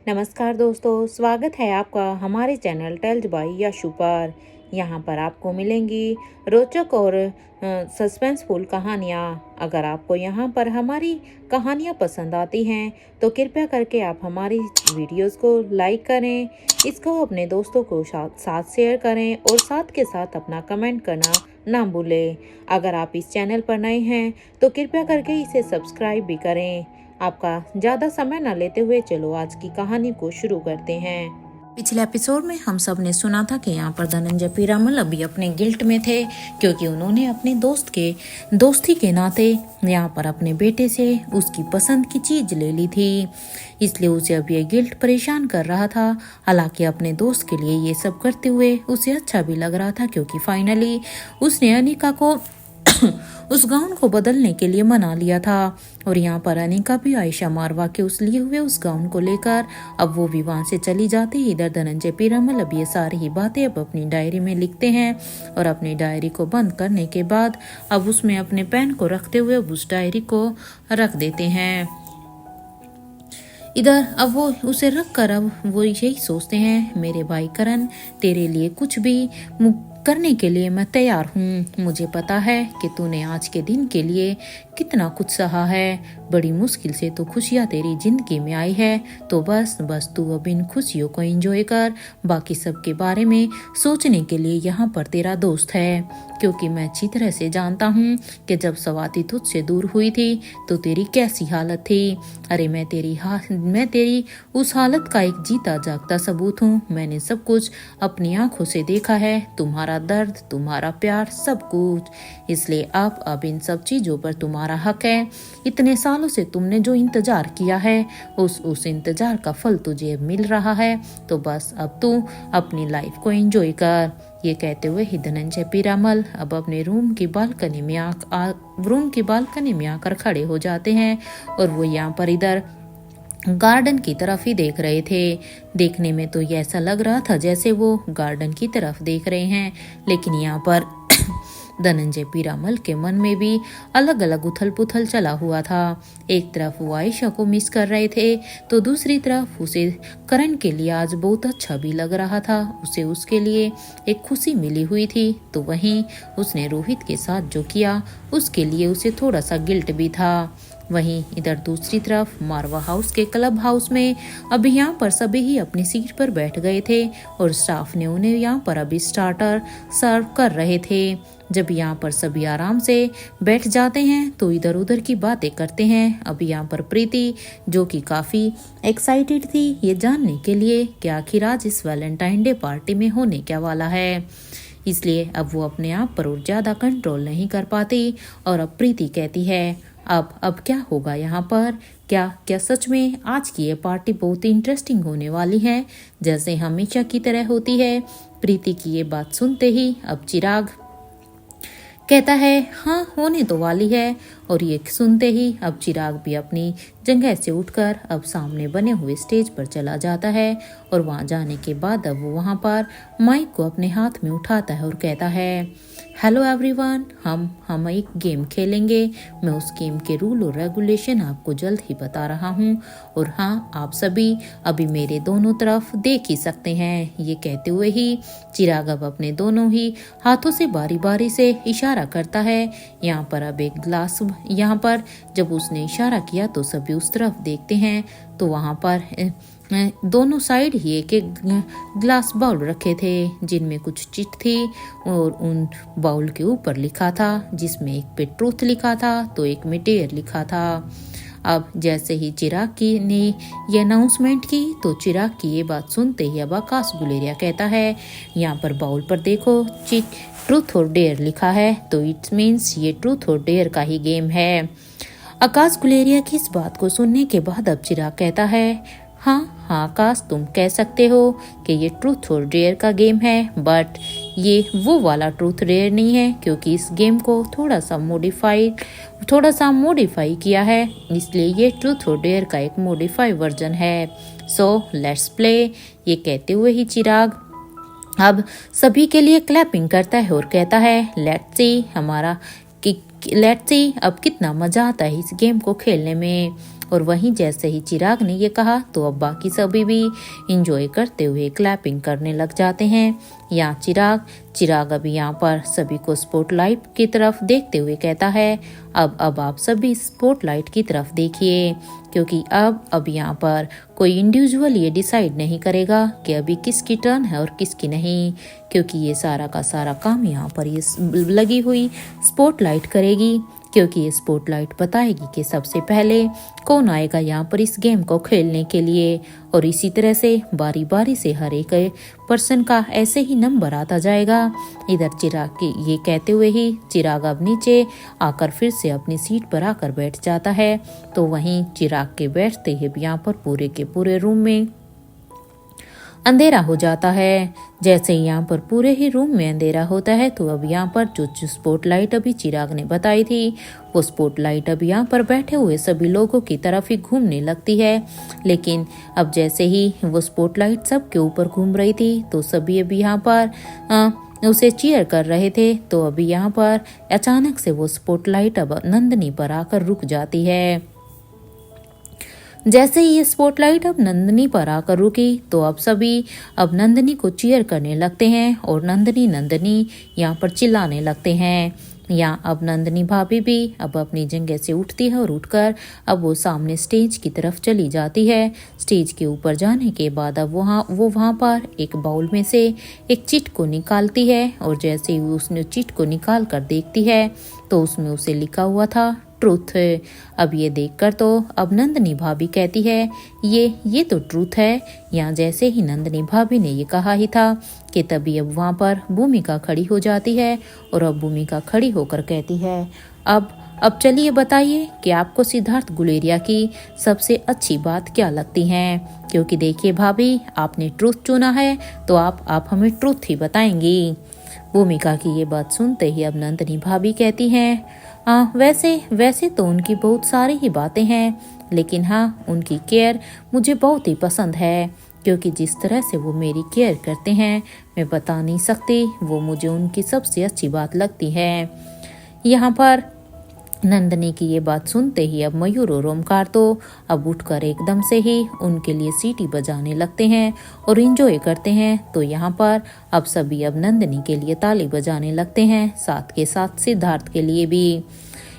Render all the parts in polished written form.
नमस्कार दोस्तों, स्वागत है आपका हमारे चैनल टेल्स बाय यशु पर। यहाँ पर आपको मिलेंगी रोचक और सस्पेंसफुल कहानियाँ। अगर आपको यहाँ पर हमारी कहानियाँ पसंद आती हैं तो कृपया करके आप हमारी वीडियोस को लाइक करें, इसको अपने दोस्तों को साथ शेयर करें और साथ के साथ अपना कमेंट करना ना भूलें। अगर आप इस चैनल पर नए हैं तो कृपया करके इसे सब्सक्राइब भी करें। आपका ज़्यादा समय न लेते हुए चलो आज की कहानी को शुरू करते हैं। पिछले एपिसोड में हम सब ने सुना था कि यहाँ पर धनंजय पीरामल अभी अपने गिल्ट में थे, क्योंकि उन्होंने अपने दोस्ती के नाते यहाँ पर अपने बेटे से उसकी पसंद की चीज ले ली थी। इसलिए उसे अब ये गिल्ट परेशान कर रहा था। हालांकि अपने दोस्त के लिए ये सब करते हुए उसे अच्छा भी लग रहा था, क्योंकि फाइनली उसने अनिका को उस गाउन को बदलने के लिए मना लिया था। और यहाँ पर अनिका भी आयशा मारवा के उस लिए हुए उस गाउन को लेकर अब वो भी वहां से चली जाती। इधर धनंजय पीरामल अब ये सारी ही बातें अब अपनी डायरी में लिखते हैं और अपनी डायरी को बंद करने के बाद अब उसमें अपने पेन को रखते हुए उस डायरी को रख देते हैं। इधर अब वो उसे रख कर अब वो यही सोचते हैं, मेरे भाई करण, तेरे लिए कुछ भी करने के लिए मैं तैयार हूँ। मुझे पता है कि तूने आज के दिन के लिए कितना कुछ सहा है। बड़ी मुश्किल से तो खुशियाँ तेरी जिंदगी में आई है, तो बस तू अब इन खुशियों को एंजॉय कर। बाकी सब के बारे में सोचने के लिए यहाँ पर तेरा दोस्त है, क्योंकि मैं अच्छी तरह से जानता हूँ कि जब स्वाति तुझसे दूर हुई थी तो तेरी कैसी हालत थी। अरे मैं तेरी उस हालत का एक जीता जागता सबूत हूँ। मैंने सब कुछ अपनी आंखों से देखा है, तुम्हारा दर्द, तुम्हारा प्यार, सब कुछ। इसलिए अब इन सब चीजों पर तुम्हारा हक है। इतने सालों से तुमने जो इंतजार किया है उस इंतजार का फल तुझे मिल रहा है, तो बस अब तू अपनी लाइफ को एंजॉय कर। ये कहते हुए ही धनंजय पीरामल अब अपने रूम की बालकनी में आकर खड़े हो जाते हैं और वो यहाँ पर इधर गार्डन की तरफ ही देख रहे थे। देखने में तो ये ऐसा लग रहा था जैसे वो गार्डन की तरफ देख रहे हैं, लेकिन यहाँ पर धनंजय पीरामल के मन में भी अलग अलग उथल पुथल चला हुआ था। एक तरफ वो आयशा को मिस कर रहे थे, तो दूसरी तरफ उसे करण के लिए आज बहुत अच्छा भी लग रहा था। उसे उसके लिए एक खुशी मिली हुई थी, तो वहीं उसने रोहित के साथ जो किया उसके लिए उसे थोड़ा सा गिल्ट भी था। वहीं इधर दूसरी तरफ मारवा हाउस के क्लब हाउस में अभी यहाँ पर सभी ही अपनी सीट पर बैठ गए थे और स्टाफ ने उन्हें यहाँ पर अभी स्टार्टर सर्व कर रहे थे। जब यहाँ पर सभी आराम से बैठ जाते हैं तो इधर उधर की बातें करते हैं। अभी यहाँ पर प्रीति, जो कि काफी एक्साइटेड थी ये जानने के लिए कि आखिर आज इस वैलेंटाइन डे पार्टी में होने क्या वाला है, इसलिए अब वो अपने आप पर और ज्यादा कंट्रोल नहीं कर पाती। और अब प्रीति कहती है, अब क्या होगा यहाँ पर? क्या सच में आज की ये पार्टी बहुत ही इंटरेस्टिंग होने वाली है, जैसे हमेशा की तरह होती है? प्रीति की ये बात सुनते ही अब चिराग कहता है, हाँ होने तो वाली है। और ये सुनते ही अब चिराग भी अपनी जगह से उठकर अब सामने बने हुए स्टेज पर चला जाता है। और वहां जाने के बाद अब वो वहां पर माइक को अपने हाथ में उठाता है और कहता है, हेलो एवरीवन, हम एक गेम खेलेंगे। मैं उस गेम के रूल और रेगुलेशन आपको जल्द ही बता रहा हूँ, और हाँ आप सभी अभी मेरे दोनों तरफ देख ही सकते हैं। ये कहते हुए ही चिराग अब अपने दोनों ही हाथों से बारी बारी से इशारा करता है। यहाँ पर अब एक ग्लास, यहाँ पर जब उसने इशारा किया तो सभी उस तरफ देखते हैं, तो वहाँ पर दोनों साइड ही एक एक ग्लास बाउल रखे थे जिनमें कुछ चिट थी, और उन बाउल के ऊपर लिखा था, जिसमें एक पे ट्रूथ लिखा था तो एक में डेयर लिखा था। अब जैसे ही चिराग की ने ये अनाउंसमेंट की तो चिराग की ये बात सुनते ही अब आकाश गुलेरिया कहता है, यहाँ पर बाउल पर देखो चिट ट्रूथ और डेयर लिखा है, तो इट्स मीन्स ये ट्रूथ और डेयर का ही गेम है। आकाश गुलेरिया की इस बात को सुनने के बाद अब चिराग कहता है, हाँ आकाश, तुम कह सकते हो कि ये ट्रूथ और डेयर का गेम है, बट ये वो वाला ट्रूथ डेयर नहीं है, क्योंकि इस गेम को थोड़ा सा मॉडिफाई किया है, इसलिए ये ट्रूथ और डेयर का एक मॉडिफाई वर्जन है। So let's play. ये कहते हुए ही चिराग अब सभी के लिए क्लैपिंग करता है और कहता है, लेट्स सी अब कितना मजा आता है इस गेम को खेलने में। और वहीं जैसे ही चिराग ने ये कहा तो अब बाकी सभी भी इंजॉय करते हुए क्लैपिंग करने लग जाते हैं। यहाँ चिराग अभी यहाँ पर सभी को स्पॉटलाइट की तरफ देखते हुए कहता है, अब आप सभी स्पॉटलाइट की तरफ देखिए, क्योंकि अब यहाँ पर कोई इंडिविजुअल ये डिसाइड नहीं करेगा कि अभी किसकी टर्न है और किसकी नहीं, क्योंकि ये सारा का सारा काम यहाँ पर ये लगी हुई स्पॉटलाइट करेगी, क्योंकि ये स्पॉटलाइट बताएगी कि सबसे पहले कौन आएगा यहाँ पर इस गेम को खेलने के लिए। और इसी तरह से बारी बारी से हर एक पर्सन का ऐसे ही नंबर आता जाएगा। इधर चिराग की ये कहते हुए ही चिराग अब नीचे आकर फिर से अपनी सीट पर आकर बैठ जाता है। तो वहीं चिराग के बैठते ही यहाँ पर पूरे के पूरे रूम में अंधेरा हो जाता है। जैसे ही यहाँ पर पूरे ही रूम में अंधेरा होता है तो अब यहाँ पर जो स्पॉटलाइट अभी चिराग ने बताई थी वो स्पॉटलाइट अब यहाँ पर बैठे हुए सभी लोगों की तरफ ही घूमने लगती है। लेकिन अब जैसे ही वो स्पॉटलाइट सबके ऊपर घूम रही थी तो सभी अभी यहाँ पर उसे चीयर कर रहे थे। तो अभी यहाँ पर अचानक से वो स्पॉटलाइट अब नंदिनी पर आकर रुक जाती है। जैसे ही ये स्पॉटलाइट अब नंदिनी पर आकर रुकी तो अब सभी अब नंदिनी को चीयर करने लगते हैं और नंदिनी यहाँ पर चिल्लाने लगते हैं। यहाँ अब नंदिनी भाभी भी अब अपनी जगह से उठती है और उठकर अब वो सामने स्टेज की तरफ चली जाती है। स्टेज के ऊपर जाने के बाद अब वो वहाँ पर एक बाउल में से एक चिट को निकालती है और जैसे ही उसने चिट को निकाल कर देखती है तो उसमें उसे लिखा हुआ था ट्रूथ। अब ये देखकर तो अब नंदिनी भाभी कहती है ये तो ट्रूथ है। यहाँ जैसे ही नंदिनी भाभी ने ये कहा ही था कि तभी अब वहाँ पर भूमिका खड़ी हो जाती है और अब भूमिका खड़ी होकर कहती है अब चलिए बताइए कि आपको सिद्धार्थ गुलेरिया की सबसे अच्छी बात क्या लगती है, क्योंकि देखिए भाभी आपने ट्रूथ चुना है तो आप हमें ट्रूथ ही बताएंगी। भूमिका की ये बात सुनते ही अब नंदिनी भाभी कहती हैं वैसे तो उनकी बहुत सारी ही बातें हैं, लेकिन हाँ उनकी केयर मुझे बहुत ही पसंद है, क्योंकि जिस तरह से वो मेरी केयर करते हैं मैं बता नहीं सकती, वो मुझे उनकी सबसे अच्छी बात लगती है। यहाँ पर नंदिनी की ये बात सुनते ही अब मयूर और ओमकार तो अब उठकर एकदम से ही उनके लिए सीटी बजाने लगते हैं और एंजॉय करते हैं। तो यहाँ पर अब सभी अब नंदिनी के लिए ताली बजाने लगते हैं, साथ के साथ सिद्धार्थ के लिए भी।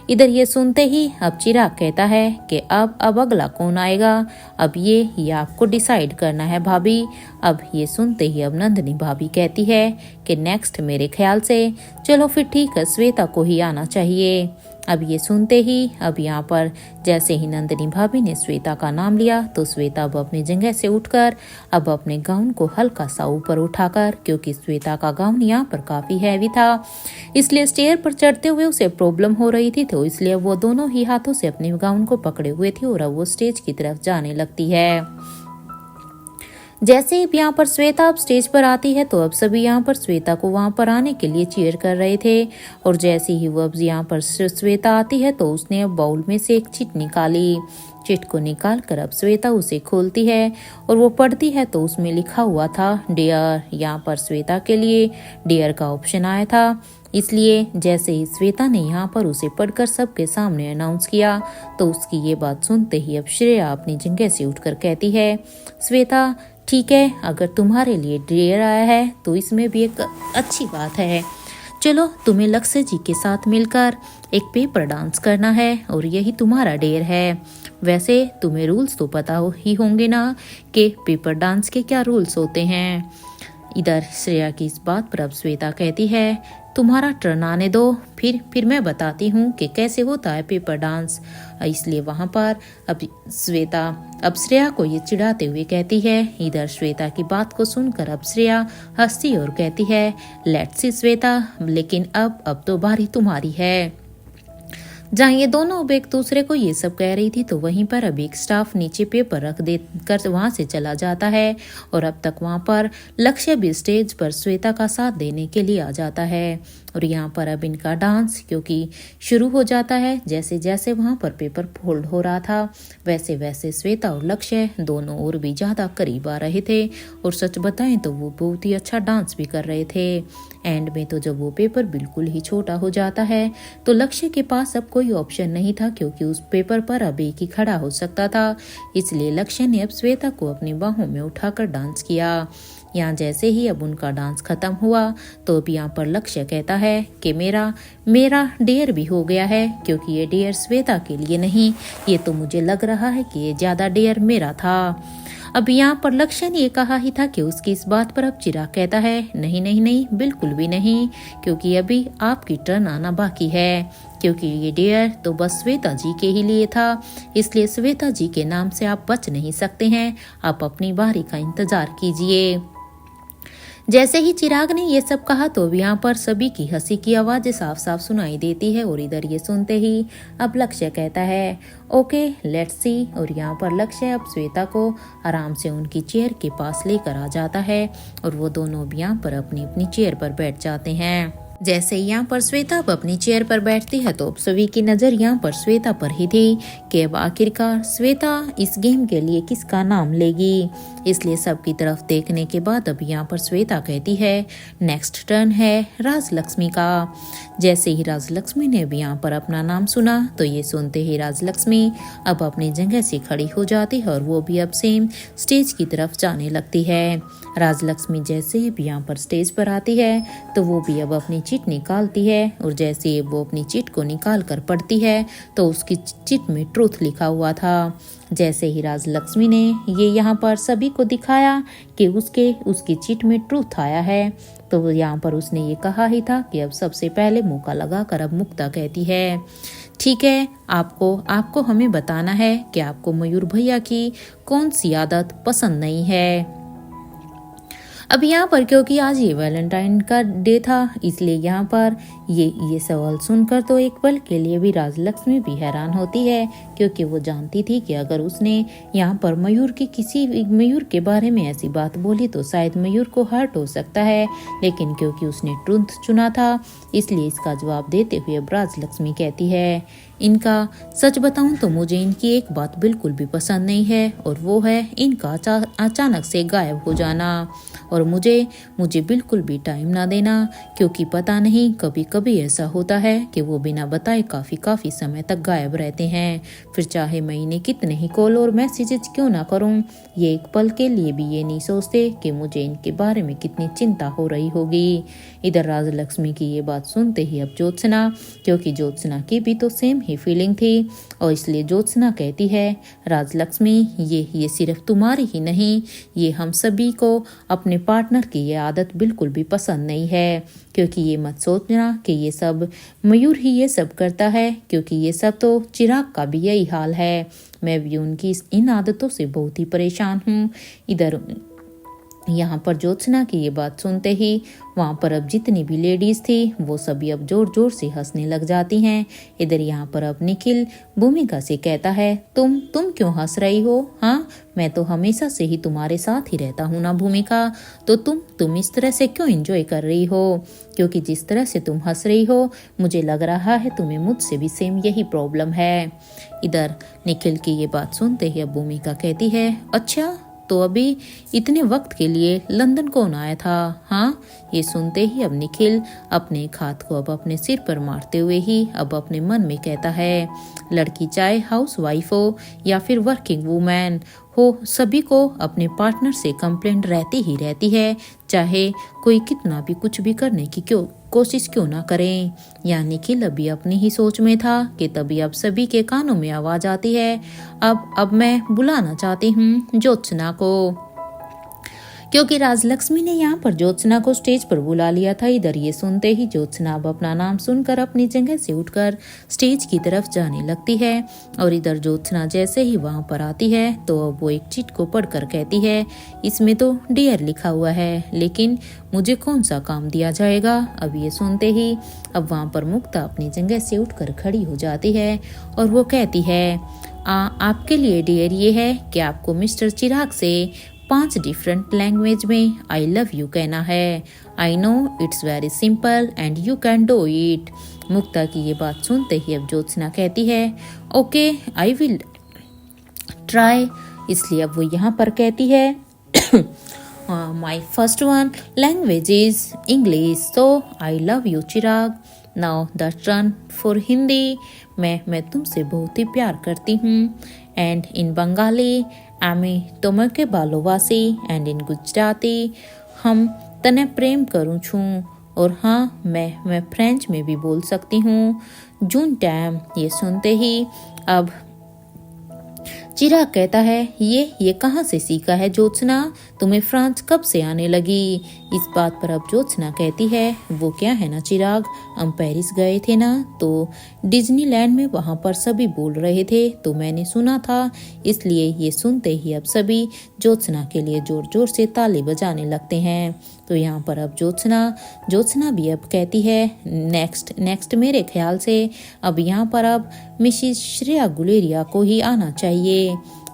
इधर ये सुनते ही अब चिराग कहता है कि अब अगला कौन आएगा, अब ये आपको डिसाइड करना है भाभी। अब ये सुनते ही अब नंदिनी भाभी कहती है कि नेक्स्ट मेरे ख्याल से चलो फिर ठीक है श्वेता को ही आना चाहिए। अब ये सुनते ही अब यहाँ पर जैसे ही नंदिनी भाभी ने श्वेता का नाम लिया तो श्वेता अब अपनी जगह से उठकर अब अपने गाउन को हल्का सा ऊपर उठाकर, क्योंकि श्वेता का गाउन यहाँ पर काफी हैवी था इसलिए स्टेयर पर चढ़ते हुए उसे प्रॉब्लम हो रही थी, तो इसलिए वो दोनों ही हाथों से अपने गाउन को पकड़े हुए थी और अब वो स्टेज की तरफ जाने लगती है। जैसे ही यहाँ पर श्वेता अब स्टेज पर आती है तो अब सभी यहाँ पर श्वेता को वहाँ पर आने के लिए चीयर कर रहे थे और जैसे ही वो अब यहाँ पर श्वेता आती है तो उसने अब बाउल में से एक चिट निकाली। चिट को निकाल कर अब श्वेता उसे खोलती है और वो पढ़ती है तो उसमें लिखा हुआ था डियर। यहाँ पर श्वेता के लिए डियर का ऑप्शन आया था, इसलिए जैसे ही श्वेता ने यहाँ पर उसे पढ़कर सबके सामने अनाउंस किया तो उसकी ये बात सुनते ही अब श्रेया अपनी जगह से उठकर कहती है श्वेता ठीक है, अगर तुम्हारे लिए डियर आया है तो इसमें भी एक अच्छी बात है। चलो तुम्हें लक्ष्य जी के साथ मिलकर एक पेपर डांस करना है और यही तुम्हारा डेयर है। वैसे तुम्हें रूल्स तो पता ही होंगे ना कि पेपर डांस के क्या रूल्स होते हैं। इधर श्रेया की इस बात पर अब श्वेता कहती है तुम्हारा टर्न आने दो, फिर मैं बताती हूँ कि कैसे होता है पेपर डांस। इसलिए वहाँ पर अब श्वेता अब श्रेया को ये चिढ़ाते हुए कहती है। इधर श्वेता की बात को सुनकर अब श्रेया हंसती और कहती है लेट्स सी श्वेता, लेकिन अब तो बारी तुम्हारी है। जहाँ ये दोनों अब एक दूसरे को ये सब कह रही थी तो वहीं पर अब एक स्टाफ नीचे पेपर रख दे कर वहाँ से चला जाता है और अब तक वहाँ पर लक्ष्य भी स्टेज पर श्वेता का साथ देने के लिए आ जाता है और यहाँ पर अब इनका डांस क्योंकि शुरू हो जाता है। जैसे जैसे वहाँ पर पेपर फोल्ड हो रहा था वैसे वैसे श्वेता और लक्ष्य दोनों और भी ज़्यादा करीब आ रहे थे और सच बताएं तो वो बहुत ही अच्छा डांस भी कर रहे थे। एंड में तो जब वो पेपर बिल्कुल ही छोटा हो जाता है तो लक्ष्य के पास अब कोई ऑप्शन नहीं था, क्योंकि उस पेपर पर अब एक ही खड़ा हो सकता था। इसलिए लक्ष्य ने अब श्वेता को अपनी बाहों में उठाकर डांस किया। यहाँ जैसे ही अब उनका डांस खत्म हुआ तो अब यहाँ पर लक्ष्य कहता है कि मेरा मेरा डेयर भी हो गया है, क्योंकि ये डेयर श्वेता के लिए नहीं, ये तो मुझे लग रहा है कि ये ज्यादा डेयर मेरा था। अब यहाँ पर लक्ष्य ने ये कहा ही था कि उसकी इस बात पर अब चिराग कहता है नहीं नहीं नहीं, बिल्कुल भी नहीं, क्योंकि अभी आपकी टर्न आना बाकी है, क्योंकि ये डेयर तो बस श्वेता जी के ही लिए था, इसलिए श्वेता जी के नाम से आप बच नहीं सकते हैं। आप अपनी बारी का इंतजार कीजिए। जैसे ही चिराग ने ये सब कहा तो यहाँ पर सभी की हंसी की आवाज साफ साफ सुनाई देती है, और इधर ये सुनते ही अब लक्ष्य कहता है ओके लेट्स सी। और यहाँ पर लक्ष्य अब श्वेता को आराम से उनकी चेयर के पास लेकर आ जाता है, और वो दोनों भी यहाँ पर अपनी अपनी चेयर पर बैठ जाते हैं। जैसे यहाँ पर श्वेता अब अपनी चेयर पर बैठती है तो सभी की नज़र यहाँ पर श्वेता पर ही थी कि अब आखिरकार श्वेता इस गेम के लिए किसका नाम लेगी। इसलिए सबकी तरफ देखने के बाद अब यहाँ पर श्वेता कहती है नेक्स्ट टर्न है राजलक्ष्मी का। जैसे ही राजलक्ष्मी ने भी यहाँ पर अपना नाम सुना तो ये सुनते ही राजलक्ष्मी अब अपनी जगह से खड़ी हो जाती है, और वो भी अब सेम स्टेज की तरफ जाने लगती है। राजलक्ष्मी जैसे ही भी यहाँ पर स्टेज पर आती है तो वो भी अब अपनी चिट निकालती है, और जैसे ही वो अपनी चिट को निकाल कर पढ़ती है तो उसकी चिट में ट्रूथ लिखा हुआ था। जैसे ही राजलक्ष्मी ने ये यहाँ पर सभी को दिखाया कि उसकी चिट में ट्रूथ आया है, तो वो यहाँ पर उसने ये कहा ही था कि अब सबसे पहले मौका लगाकर अब मुक्ता कहती है ठीक है, आपको हमें बताना है कि आपको मयूर भैया की कौन सी आदत पसंद नहीं है। अब यहाँ पर क्योंकि आज ये वैलेंटाइन का डे था, इसलिए यहाँ पर ये सवाल सुनकर तो एक पल के लिए भी राजलक्ष्मी भी हैरान होती है, क्योंकि वो जानती थी कि अगर उसने यहाँ पर मयूर के बारे में ऐसी बात बोली तो शायद मयूर को हर्ट हो सकता है। लेकिन क्योंकि उसने ट्रुथ चुना था, इसलिए इसका जवाब देते हुए अब राजलक्ष्मी कहती है इनका सच बताऊं तो मुझे इनकी एक बात बिल्कुल भी पसंद नहीं है, और वो है इनका अचानक से गायब हो जाना, और मुझे बिल्कुल भी टाइम ना देना, क्योंकि पता नहीं कभी कभी ऐसा होता है कि वो बिना बताए काफ़ी समय तक गायब रहते हैं। फिर चाहे मैं इन्हें कितने ही कॉल और मैसेजेस क्यों ना करूं, ये एक पल के लिए भी ये नहीं सोचते कि मुझे इनके बारे में कितनी चिंता हो रही होगी। इधर राजलक्ष्मी की ये बात सुनते ही अब ज्योत्सना, क्योंकि ज्योत्सना की भी तो सेम ही फीलिंग थी, और इसलिए ज्योत्सना कहती है राजलक्ष्मी ये सिर्फ तुम्हारी ही नहीं, ये हम सभी को अपने पार्टनर की ये आदत बिल्कुल भी पसंद नहीं है, क्योंकि ये मत सोचना कि ये सब मयूर ही ये सब करता है, क्योंकि ये सब तो चिराग का भी यही हाल है। मैं भी उनकी इन आदतों से बहुत ही परेशान हूँ। इधर यहाँ पर ज्योत्सना की ये बात सुनते ही वहाँ पर अब जितनी भी लेडीज थी वो सभी अब जोर जोर से हंसने लग जाती हैं। इधर यहाँ पर अब निखिल भूमिका से कहता है तुम क्यों हंस रही हो? हाँ, मैं तो हमेशा से ही तुम्हारे साथ ही रहता हूँ ना भूमिका, तो तुम इस तरह से क्यों एंजॉय कर रही हो? क्योंकि जिस तरह से तुम हंस रही हो मुझे लग रहा है तुम्हें मुझसे भी सेम यही प्रॉब्लम है। इधर निखिल की ये बात सुनते ही अब भूमिका कहती है अच्छा, तो अभी इतने वक्त के लिए लंदन कौन आया था? हाँ, ये सुनते ही अब निखिल अपने एक हाथ को अब अपने सिर पर मारते हुए ही अब अपने मन में कहता है लड़की चाहे हाउस वाइफ हो या फिर वर्किंग वूमेन हो, सभी को अपने पार्टनर से कंप्लेंट रहती ही रहती है, चाहे कोई कितना भी कुछ भी करने की कोशिश क्यों ना करें। या निखिल अभी अपनी ही सोच में था कि तभी अब सभी के कानों में आवाज आती है अब मैं बुलाना चाहती हूँ ज्योत्सना को, क्योंकि राजलक्ष्मी ने यहाँ पर ज्योत्सना को स्टेज पर बुला लिया था। इधर ये सुनते ही ज्योत्सना अब अपना नाम सुनकर अपनी जगह से उठकर स्टेज की तरफ जाने लगती है, और इधर ज्योत्सना जैसे ही वहाँ पर आती है तो अब वो एक चिट को पढ़कर कहती है इसमें तो डियर लिखा हुआ है, लेकिन मुझे कौन सा काम दिया जाएगा? अब ये सुनते ही अब वहाँ पर मुक्ता अपनी जगह से उठकर खड़ी हो जाती है, और वो कहती है आपके लिए डियर ये है कि आपको मिस्टर चिराग से 5 डिफरेंट लैंग्वेज में आई लव यू कहना है। I know it's very simple and you can do it. Mukta की ये बात सुनते ही अब ज्योत्सना कहती है ओके आई विल ट्राई। इसलिए अब वो यहाँ पर कहती है My first one language is English, so I love you, Chirag. Now the turn for Hindi. मैं तुमसे बहुत ही प्यार करती हूँ. And in Bengali, আমি তোমাকে ভালোবাসি. And in Gujarati, हम तने प्रेम करूँ छूँ. और हाँ, मैं फ्रेंच में भी बोल सकती हूँ. जून टाइम ये सुनते ही अब चिराग कहता है, ये कहाँ से सीखा है ज्योत्सना? तुम्हें फ्रांस कब से आने लगी? इस बात पर अब ज्योत्सना कहती है, वो क्या है ना चिराग, हम पेरिस गए थे ना, तो डिज्नीलैंड में वहाँ पर सभी बोल रहे थे तो मैंने सुना था, इसलिए ये सुनते ही अब सभी ज्योत्सना के लिए जोर जोर से ताली बजाने लगते हैं. तो यहाँ पर अब ज्योत्सना भी अब कहती है नेक्स्ट मेरे ख्याल से अब यहाँ पर अब मिसेस श्रेया गुलेरिया को ही आना चाहिए.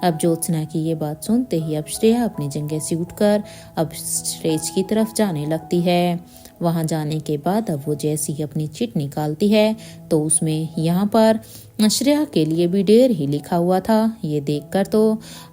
अब ज्योत्सना की ये बात सुनते ही अब श्रेया अपनी जगह से उठकर अब स्टेज की तरफ जाने लगती है. वहां जाने के बाद अब वो जैसी ही अपनी चिट निकालती है तो उसमें यहाँ पर श्रेया के लिए भी ढेर ही लिखा हुआ था. ये देखकर तो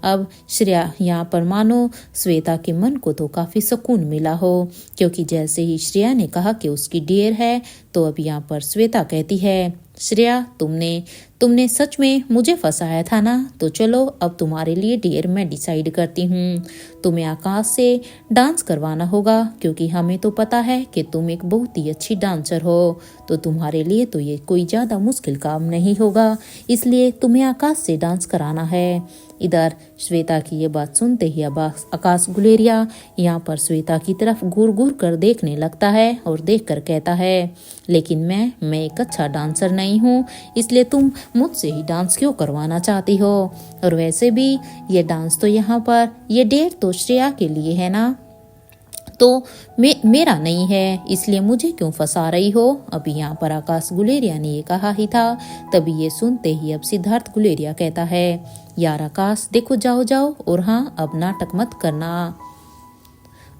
अब श्रेया यहाँ पर मानो श्वेता के मन को तो काफी सुकून मिला हो, क्योंकि जैसे ही श्रेया ने कहा कि उसकी ढेर है तो अब यहाँ पर श्वेता कहती है, श्रेया तुमने सच में मुझे फंसाया था ना, तो चलो अब तुम्हारे लिए ढेर मैं डिसाइड करती हूँ. तुम्हें आकाश से डांस करवाना होगा, क्योंकि हमें तो पता है कि तुम एक बहुत ही अच्छी डांसर हो, तो तुम्हारे लिए तो ये कोई ज़्यादा मुश्किल काम नहीं होगा, इसलिए तुम्हें आकाश से डांस कराना है. इधर श्वेता की ये बात सुनते ही अब आकाश गुलेरिया यहाँ पर श्वेता की तरफ घूर घूर कर देखने लगता है और देखकर कहता है, लेकिन मैं एक अच्छा डांसर नहीं हूँ, इसलिए तुम मुझसे ही डांस क्यों करवाना चाहती हो? और वैसे भी ये डांस तो यहाँ पर ये डेट तो श्रेया के लिए है ना, तो मेरा नहीं है, इसलिए मुझे क्यों फंसा रही हो? अभी यहाँ पर आकाश गुलेरिया ने ये कहा ही था. तभी ये सुनते ही अब सिद्धार्थ गुलेरिया कहता है, यार आकाश देखो, जाओ और हाँ अब नाटक मत करना.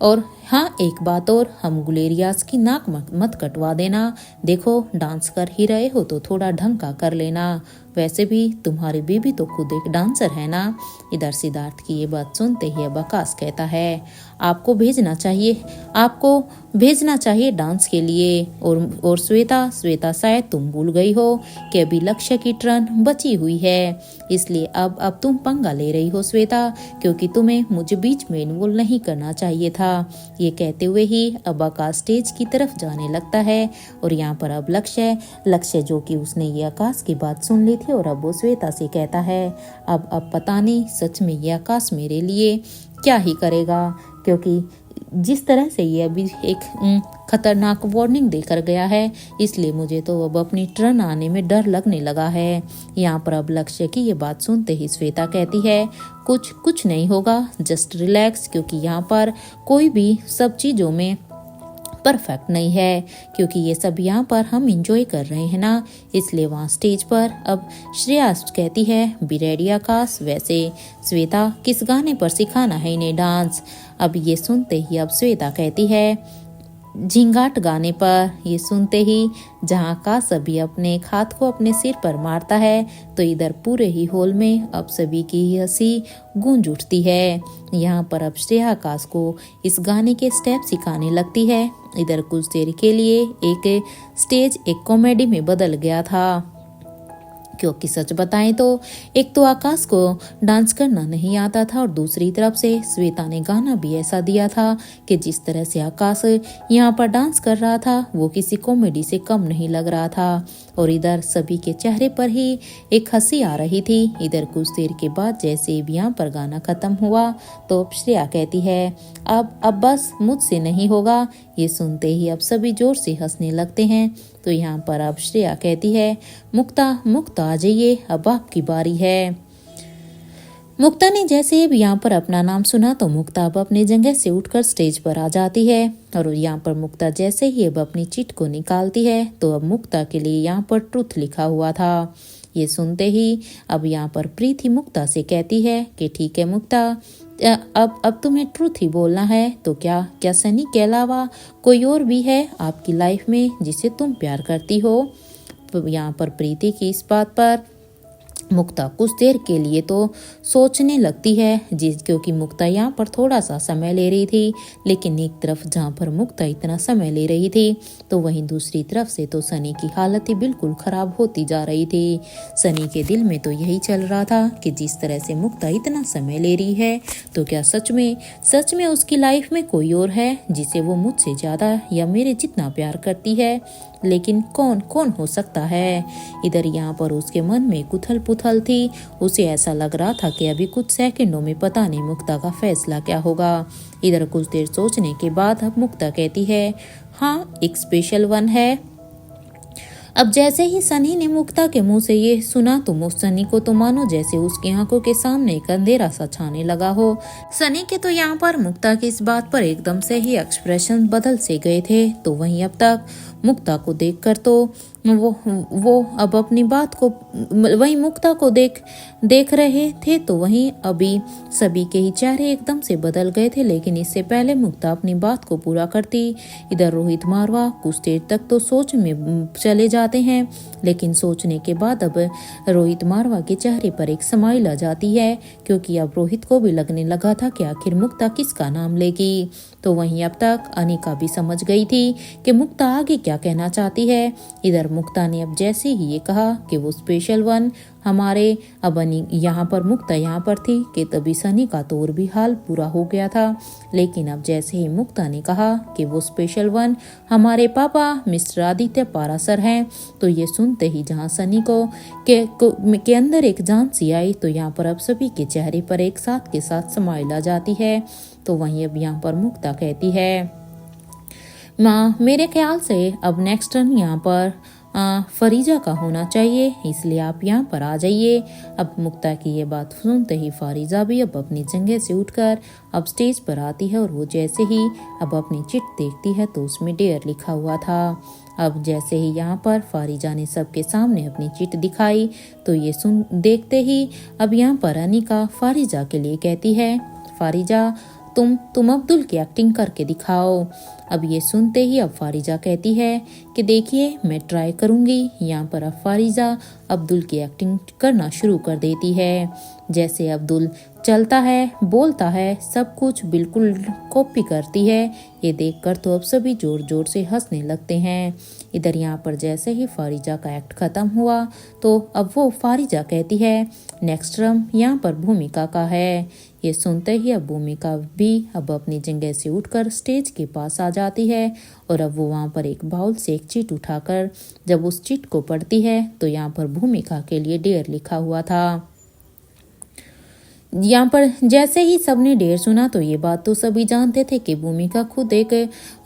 और हाँ एक बात और, हम गुलेरियास की नाक मत कटवा देना. देखो डांस कर ही रहे हो तो थोड़ा ढंग का कर लेना, वैसे भी तुम्हारी बीबी तो खुद एक डांसर है ना. इधर सिद्धार्थ की ये बात सुनते ही अब आकाश कहता है, आपको भेजना चाहिए डांस के लिए. और श्वेता शायद तुम भूल गई हो कि अभी लक्ष्य की टर्न बची हुई है, इसलिए अब तुम पंगा ले रही हो श्वेता, क्योंकि तुम्हें मुझे बीच में इन्वॉल्व नहीं करना चाहिए था. ये कहते हुए ही अब आकाश स्टेज की तरफ जाने लगता है. और यहाँ पर अब लक्ष्य जो कि उसने ये आकाश की बात सुन ली थी और अब वो श्वेता से कहता है, अब पता नहीं सच में ये आकाश मेरे लिए क्या ही करेगा, क्योंकि जिस तरह से ये अभी एक खतरनाक वार्निंग देकर गया है, इसलिए मुझे तो अब अपनी टर्न आने में डर लगने लगा है. यहाँ पर अब लक्ष्य की ये बात सुनते ही श्वेता कहती है, कुछ नहीं होगा, जस्ट रिलैक्स, क्योंकि यहाँ पर कोई भी सब चीज़ों में परफेक्ट नहीं है, क्योंकि ये सब यहाँ पर हम इंजॉय कर रहे हैं ना, इसलिए वहाँ स्टेज पर अब श्रेया कहती है, बी रेडी आकाश. वैसे श्वेता किस गाने पर सिखाना है इन्हें डांस? अब ये सुनते ही अब श्वेता कहती है, झिंगाट गाने पर. ये सुनते ही जहाँ आकाश अभी अपने हाथ को अपने सिर पर मारता है तो इधर पूरे ही हॉल में अब सभी की हंसी गूंज उठती है. यहाँ पर अब श्रेया आकाश को इस गाने के स्टेप सिखाने लगती है. इधर कुछ देर के लिए एक स्टेज एक कॉमेडी में बदल गया था, क्योंकि सच बताएं तो एक तो आकाश को डांस करना नहीं आता था और दूसरी तरफ से श्वेता ने गाना भी ऐसा दिया था कि जिस तरह से आकाश यहाँ पर डांस कर रहा था वो किसी कॉमेडी से कम नहीं लग रहा था. और इधर सभी के चेहरे पर ही एक हंसी आ रही थी. इधर कुछ देर के बाद जैसे भी यहाँ पर गाना खत्म हुआ तो श्रेया कहती है, अब बस मुझसे नहीं होगा. ये सुनते ही अब सभी जोर से हंसने लगते हैं. तो यहाँ पर अब श्रेया कहती है, मुक्ता आ जाइए, अब आपकी बारी है. मुक्ता ने जैसे अब यहाँ पर अपना नाम सुना तो मुक्ता अब अपनी जगह से उठकर स्टेज पर आ जाती है. और यहाँ पर मुक्ता जैसे ही अब अपनी चिट को निकालती है तो अब मुक्ता के लिए यहाँ पर ट्रुथ लिखा हुआ था. ये सुनते ही अब यहाँ पर प्रीति मुक्ता से कहती है कि ठीक है मुक्ता, अब तुम्हें ट्रूथ ही बोलना है, तो क्या सनी के अलावा कोई और भी है आपकी लाइफ में जिसे तुम प्यार करती हो? यहाँ पर प्रीति की इस बात पर मुक्ता कुछ देर के लिए तो सोचने लगती है क्योंकि मुक्ता यहाँ पर थोड़ा सा समय ले रही थी। लेकिन एक तरफ जहाँ पर मुक्ता इतना समय ले रही थी तो वहीं दूसरी तरफ से तो सनी की हालत ही बिल्कुल खराब होती जा रही थी। सनी के दिल में तो यही चल रहा था कि जिस तरह से मुक्ता इतना समय ले रही है तो क्या सच में उसकी लाइफ में कोई और है जिसे वो मुझसे ज्यादा या मेरे जितना प्यार करती है। लेकिन कौन कौन हो सकता है। इधर यहाँ पर उसके मन में उथल पुथल थी। उसे ऐसा लग रहा था कि अभी कुछ सेकंडों में पता नहीं मुक्ता का फैसला क्या होगा। इधर कुछ देर सोचने के बाद अब मुक्ता कहती है, हाँ एक स्पेशल वन है। अब जैसे ही सनी ने मुक्ता के मुंह से ये सुना तो सनी को तो मानो जैसे उसकी आंखों के सामने एक अंधेरा सा छाने लगा हो। सनी के तो यहाँ पर मुक्ता की इस बात पर एकदम से ही एक्सप्रेशन बदल से गए थे। तो वहीं अब तक मुक्ता को देखकर तो वो अब अपनी बात को वहीं मुक्ता को देख रहे थे। तो वहीं अभी सभी के ही चेहरे एकदम से बदल गए थे। लेकिन इससे पहले मुक्ता अपनी बात को पूरा करती, इधर रोहित मारवा कुछ देर तक तो सोच में चले जाते हैं। लेकिन सोचने के बाद अब रोहित मारवा के चेहरे पर एक स्माइल आ जाती है, क्योंकि अब रोहित को भी लगने लगा था कि आखिर मुक्ता किसका नाम लेगी। तो वहीं अब तक अनिका भी समझ गई थी कि मुक्ता आगे क्या कहना चाहती है। इधर मुक्ता ने अब जैसे ही ये कहा कि वो स्पेशल वन हमारे, अब यहाँ पर मुक्ता यहाँ पर थी कि तभी सनी का तो और भी हाल पूरा हो गया था। लेकिन अब जैसे ही मुक्ता ने कहा कि वो स्पेशल वन हमारे पापा मिस्टर आदित्य पारासर हैं, तो ये सुनते ही जहाँ सनी के अंदर एक जान सी आई, तो यहाँ पर अब सभी के चेहरे पर एक साथ के साथ स्माइल आ जाती है। तो वहीं अब यहाँ पर मुक्ता कहती है, माँ मेरे ख्याल से अब नेक्स्ट टर्न यहाँ पर फरीजा का होना चाहिए, इसलिए आप यहाँ पर आ जाइए। अब मुक्ता की ये बात सुनते ही फारिजा भी अब अपनी जगह से उठकर अब स्टेज पर आती है। और वो जैसे ही अब अपनी चिट देखती है तो उसमें डेयर लिखा हुआ था। अब जैसे ही यहाँ पर फारिजा ने सबके सामने अपनी चिट दिखाई तो ये देखते ही अब यहाँ पर अनिका फारिजा के लिए कहती है, फारिजा तुम अब्दुल की एक्टिंग करके दिखाओ। अब ये सुनते ही अब फारिजा कहती है कि देखिए मैं ट्राई करूंगी। यहाँ पर अब फारिजा अब्दुल की एक्टिंग करना शुरू कर देती है। जैसे अब्दुल चलता है, बोलता है, सब कुछ बिल्कुल कॉपी करती है। ये देखकर तो अब सभी जोर जोर से हंसने लगते हैं। इधर यहाँ पर जैसे ही फारिजा का एक्ट खत्म हुआ तो अब वो फारिजा कहती है, नेक्स्ट टर्म यहाँ पर भूमिका का है। ये सुनते ही अब भूमिका भी अब अपनी जगह से उठकर स्टेज के पास आ जाती है। और अब वो वहाँ पर एक बाउल से एक चिट उठाकर जब उस चिट को पढ़ती है तो यहाँ पर भूमिका के लिए डेयर लिखा हुआ था। यहाँ पर जैसे ही सबने डेयर सुना तो ये बात तो सभी जानते थे कि भूमिका खुद एक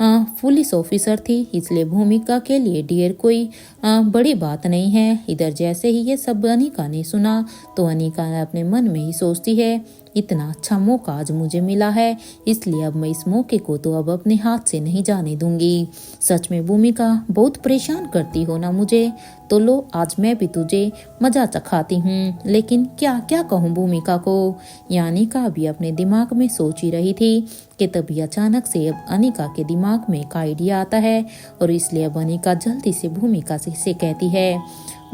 पुलिस ऑफिसर थी, इसलिए भूमिका के लिए डेयर कोई बड़ी बात नहीं है। इधर जैसे ही ये सब अनिका ने सुना तो अनिका अपने मन में ही सोचती है, इतना अच्छा मौका आज मुझे मिला है, इसलिए अब मैं इस मौके को तो अब अपने हाथ से नहीं जाने दूंगी। सच में भूमिका बहुत परेशान करती हो ना मुझे, तो लो आज मैं भी तुझे मजा चखाती हूँ। लेकिन क्या क्या कहूँ भूमिका को। अनिका भी अपने दिमाग में सोच ही रही थी कि तभी अचानक से अब अनिका के दिमाग में एक आइडिया आता है। और इसलिए अब अनिका जल्दी से भूमिका से कहती है,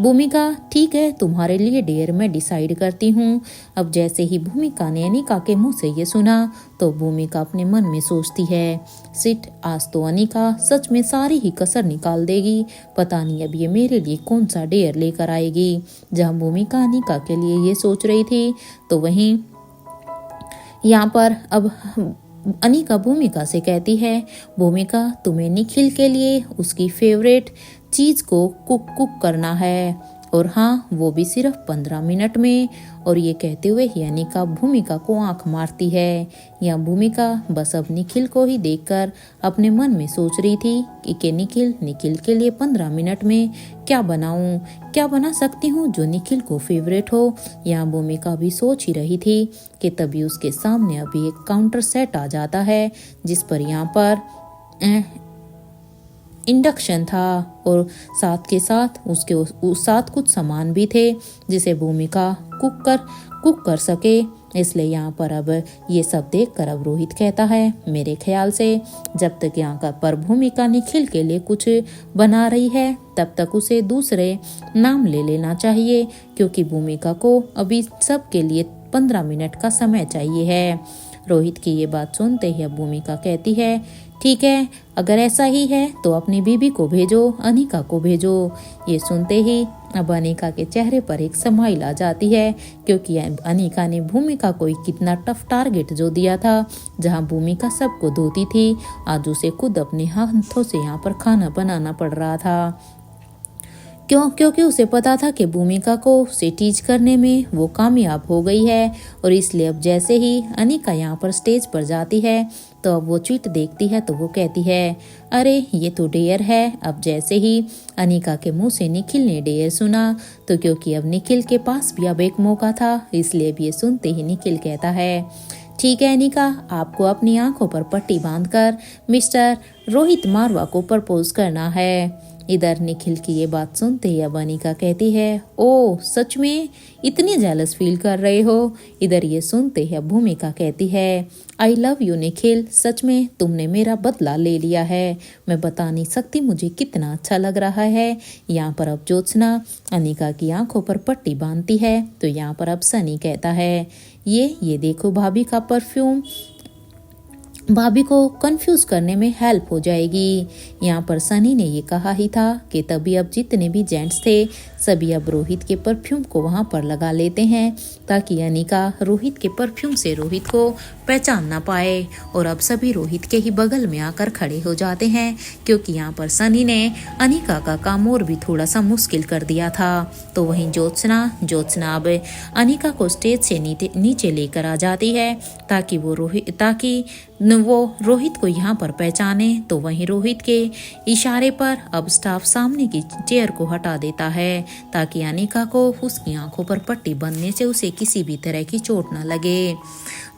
भूमिका ठीक है तुम्हारे लिए डेयर मैं डिसाइड करती हूँ। अब जैसे ही भूमिका ने अनिका के मुंह से ये सुना तो भूमिका अपने मन में सोचती है, सिट आज तो अनिका सच में सारी ही कसर निकाल देगी, पता नहीं अब ये मेरे लिए कौन सा डेयर लेकर आएगी। जहाँ भूमिका अनिका के लिए ये सोच रही थी तो वहीं यहाँ पर अब अनिका भूमिका से कहती है, भूमिका तुम्हें निखिल के लिए उसकी फेवरेट चीज़ को कुक करना है, और हाँ वो भी सिर्फ 15 मिनट में। और ये कहते हुए ही अनिका भूमिका को आंख मारती है। या भूमिका बस अब निखिल को ही देखकर अपने मन में सोच रही थी कि निखिल के लिए 15 मिनट में क्या बनाऊं, क्या बना सकती हूँ जो निखिल को फेवरेट हो। यहाँ भूमिका भी सोच ही रही थी कि तभी उसके सामने अभी एक काउंटर सेट आ जाता है, जिस पर यहाँ पर इंडक्शन था और साथ के साथ उसके उस साथ कुछ सामान भी थे जिसे भूमिका कुक कर सके। इसलिए यहाँ पर अब ये सब देखकर अब रोहित कहता है, मेरे ख्याल से जब तक यहाँ पर भूमिका निखिल के लिए कुछ बना रही है तब तक उसे दूसरे नाम ले लेना चाहिए, क्योंकि भूमिका को अभी सब के लिए 15 मिनट का समय चाहिए है। रोहित की ये बात सुनते ही अब भूमिका कहती है, ठीक है, अगर ऐसा ही है तो अपनी बीबी को भेजो, अनिका को भेजो। ये सुनते ही अब अनिका के चेहरे पर एक स्माइल आ जाती है, क्योंकि अनिका ने भूमिका को एक कितना टफ टारगेट जो दिया था, जहां भूमिका सबको धोती थी, आज उसे खुद अपने हाथों से यहाँ पर खाना बनाना पड़ रहा था। क्योंकि उसे पता था कि भूमिका को उसे टीच करने में वो कामयाब हो गई है। और इसलिए अब जैसे ही अनिका यहाँ पर स्टेज पर जाती है तो अब वो चिट देखती है तो वो कहती है, अरे ये तो डेयर है। अब जैसे ही अनिका के मुंह से निखिल ने डेयर सुना तो क्योंकि अब निखिल के पास भी अब एक मौका था, इसलिए भी ये सुनते ही निखिल कहता है, ठीक है अनिका, आपको अपनी आंखों पर पट्टी बांधकर मिस्टर रोहित मारवा को प्रपोज करना है। इधर निखिल की ये बात सुनते ही अब अनिका कहती है, ओ सच में इतनी जेलस फील कर रहे हो। इधर ये सुनते ही अब भूमिका कहती है, आई लव यू निखिल, सच में तुमने मेरा बदला ले लिया है। मैं बता नहीं सकती मुझे कितना अच्छा लग रहा है। यहाँ पर अब ज्योत्सना अनिका की आंखों पर पट्टी बांधती है तो यहाँ पर अब सनी कहता है, ये देखो भाभी का परफ्यूम, भाभी को कंफ्यूज करने में हेल्प हो जाएगी। यहाँ पर सनी ने ये कहा ही था कि तभी अब जितने भी जेंट्स थे सभी अब रोहित के परफ्यूम को वहाँ पर लगा लेते हैं, ताकि अनिका रोहित के परफ्यूम से रोहित को पहचान ना पाए। और अब सभी रोहित के ही बगल में आकर खड़े हो जाते हैं, क्योंकि यहाँ पर सनी ने अनिका का काम और भी थोड़ा सा मुश्किल कर दिया था। तो वहीं ज्योत्सना अब अनिका को स्टेज से नीचे लेकर आ जाती है ताकि वो रोहित को यहाँ पर पहचाने। तो वहीं रोहित के इशारे पर अब स्टाफ सामने की चेयर को हटा देता है ताकि अनिका को उसकी आंखों पर पट्टी बंधने से उसे किसी भी तरह की चोट न लगे।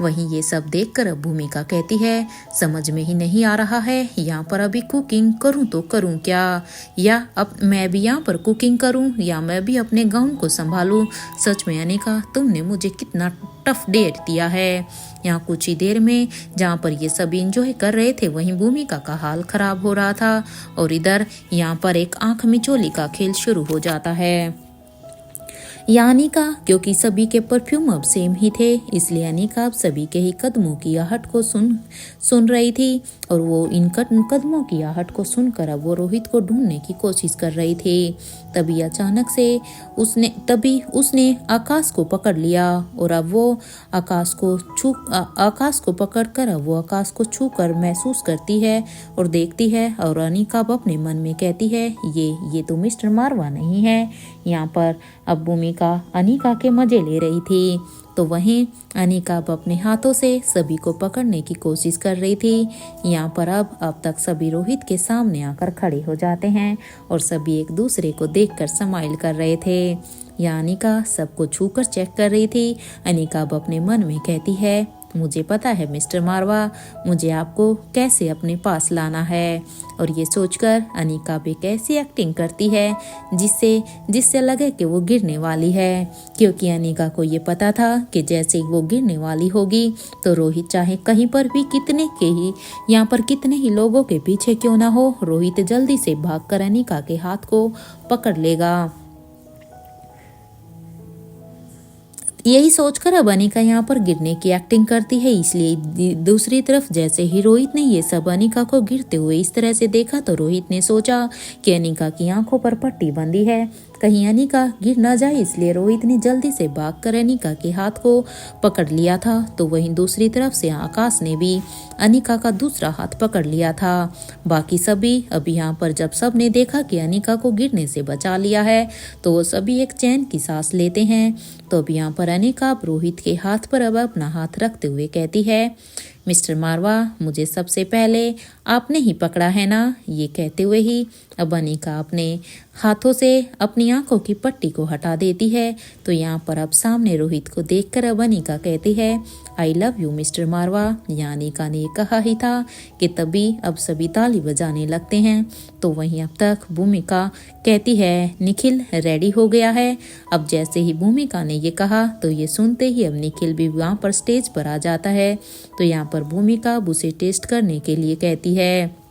वहीं ये सब देखकर अब भूमिका कहती है, समझ में ही नहीं आ रहा है यहाँ पर अभी कुकिंग करूँ तो करूँ क्या, या अब मैं भी यहाँ पर कुकिंग करूँ या मैं भी अपने गाउन को संभालूं। सच में अनिका, तुमने मुझे कितना टफ डेट दिया है। यहाँ कुछ ही देर में जहाँ पर ये सभी इंजॉय कर रहे थे वहीं भूमिका का हाल खराब हो रहा था और इधर यहाँ पर एक आंख मिचोली का खेल शुरू हो जाता है। अनिका, क्योंकि सभी के परफ्यूम अब सेम ही थे, इसलिए अनिका अब सभी के ही कदमों की आहट को सुन रही थी और वो इन कदमों की आहट को सुनकर अब वो रोहित को ढूंढने की कोशिश कर रही थी। तभी अचानक से उसने आकाश को पकड़ लिया और अब वो आकाश को पकड़कर अब वो आकाश को छूकर महसूस करती है और देखती है। और अनिका अब अपने मन में कहती है, ये तो मिस्टर मारवा नहीं है। यहाँ पर अब भूमिका अनिका के मजे ले रही थी, तो वहीं अनिका अब अपने हाथों से सभी को पकड़ने की कोशिश कर रही थी। यहाँ पर अब तक सभी रोहित के सामने आकर खड़े हो जाते हैं और सभी एक दूसरे को देखकर स्माइल कर रहे थे। या अनिका सबको छूकर चेक कर रही थी। अनिका अब अपने मन में कहती है, मुझे पता है मिस्टर मारवा, मुझे आपको कैसे अपने पास लाना है। और ये सोचकर अनिका भी कैसी एक्टिंग करती है जिससे लगे कि वो गिरने वाली है, क्योंकि अनिका को ये पता था कि जैसे ही वो गिरने वाली होगी तो रोहित चाहे कहीं पर भी कितने ही लोगों के पीछे क्यों ना हो, रोहित जल्दी से भागकर अनिका के हाथ को पकड़ लेगा। यही सोचकर अब अनिका यहाँ पर गिरने की एक्टिंग करती है। इसलिए दूसरी तरफ जैसे ही रोहित ने ये सब अनिका को गिरते हुए इस तरह से देखा तो रोहित ने सोचा कि अनिका की आंखों पर पट्टी बंधी है, कहीं अनिका गिर ना जाए, इसलिए रोहित ने जल्दी से भागकर अनिका के हाथ को पकड़ लिया था। तो वहीं दूसरी तरफ से आकाश ने भी अनिका का दूसरा हाथ पकड़ लिया था। बाकी सभी अब यहाँ पर जब सब ने देखा कि अनिका को गिरने से बचा लिया है तो वो सभी एक चैन की सांस लेते हैं। तो अब यहाँ पर अनिका रोहित के हाथ पर अब अपना हाथ रखते हुए कहती है, मिस्टर मारवा, मुझे सबसे पहले आपने ही पकड़ा है ना। ये कहते हुए ही अब अनिका अपने हाथों से अपनी आंखों की पट्टी को हटा देती है। तो यहाँ पर अब सामने रोहित को देखकर अब अनिका कहती है, आई लव यू मिस्टर मारवा। यानिका ने कहा ही था कि तभी अब सभी ताली बजाने लगते हैं। तो वहीं अब तक भूमिका कहती है निखिल रेडी हो गया है। अब जैसे ही भूमिका ने ये कहा तो ये सुनते ही अब निखिल भी वहाँ पर स्टेज पर आ जाता है। तो यहाँ पर भूमिका अब उसे टेस्ट करने के लिए कहती है।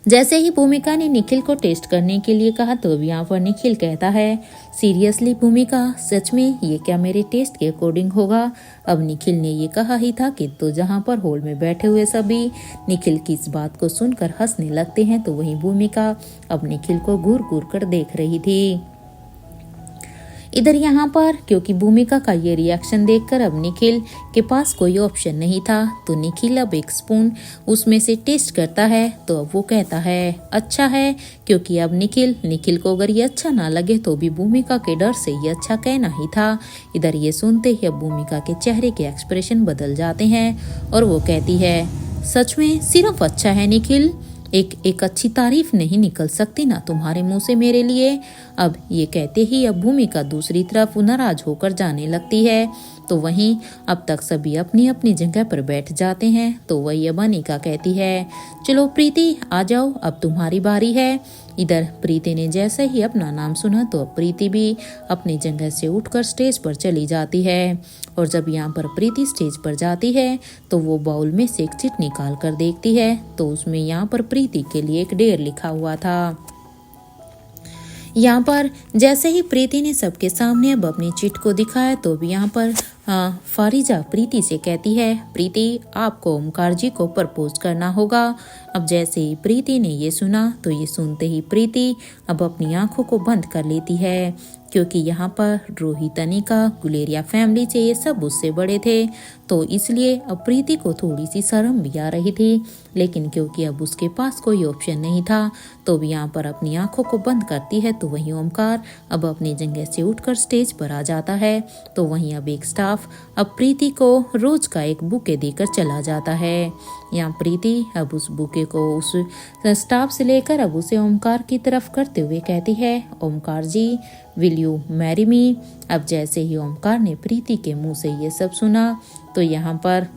जैसे ही भूमिका ने निखिल को टेस्ट करने के लिए कहा तो अब यहाँ पर निखिल कहता है सीरियसली भूमिका, सच में ये क्या मेरे टेस्ट के अकॉर्डिंग होगा। अब निखिल ने ये कहा ही था कि तो जहाँ पर हॉल में बैठे हुए सभी निखिल की इस बात को सुनकर हंसने लगते हैं। तो वहीं भूमिका अब निखिल को घूर घूर कर देख रही थी। इधर यहाँ पर क्योंकि भूमिका का ये रिएक्शन देखकर अब निखिल के पास कोई ऑप्शन नहीं था। तो निखिल अब एक स्पून उसमें से टेस्ट करता है। तो अब वो कहता है अच्छा है, क्योंकि अब निखिल को अगर ये अच्छा ना लगे तो भी भूमिका के डर से ये अच्छा कहना ही था। इधर ये सुनते ही अब भूमिका के चेहरे के एक्सप्रेशन बदल जाते हैं और वो कहती है सच में सिर्फ अच्छा है निखिल, एक अच्छी तारीफ नहीं निकल सकती ना तुम्हारे मुंह से मेरे लिए। अब ये कहते ही अब भूमिका दूसरी तरफ नाराज होकर जाने लगती है। तो वहीं अब तक सभी अपनी अपनी जगह पर बैठ जाते हैं। तो वही अब अनिका कहती है चलो प्रीति आ जाओ, अब तुम्हारी बारी है। इधर प्रीति ने जैसे ही अपना नाम सुना तो अब प्रीति भी अपनी जगह से उठकर स्टेज पर चली जाती है। और जब यहाँ पर प्रीति स्टेज पर जाती है तो वो बाउल में से एक चिट निकाल कर देखती है। तो उसमें यहाँ पर प्रीति के लिए एक डेयर लिखा हुआ था। यहाँ पर जैसे ही प्रीति ने सबके सामने अब अपनी चिट को दिखाया तो भी यहाँ पर फारिजा प्रीति से कहती है प्रीति आपको ओमकार जी को प्रपोज करना होगा। अब जैसे ही प्रीति ने ये सुना तो ये सुनते ही प्रीति अब अपनी आंखों को बंद कर लेती है, क्योंकि यहाँ पर रोहित, अनिका, गुलेरिया फैमिली से ये सब उससे बड़े थे। तो इसलिए अब प्रीति को थोड़ी सी शर्म भी आ रही थी, लेकिन क्योंकि अब उसके पास कोई ऑप्शन नहीं था तो भी यहाँ पर अपनी आंखों को बंद करती है। तो वहीं ओमकार अब अपनी जगह से उठकर स्टेज पर आ जाता है। तो वहीं अब एक स्टाफ अब प्रीति को रोज का एक बुके देकर चला जाता है। यहाँ प्रीति अब उस बुके को उस स्टाफ से लेकर अब उसे ओमकार की तरफ करते हुए कहती है ओमकार जी विल यू मैरी मी। अब जैसे ही ओमकार ने प्रीति के मुंह से ये सब सुना तो यहाँ पर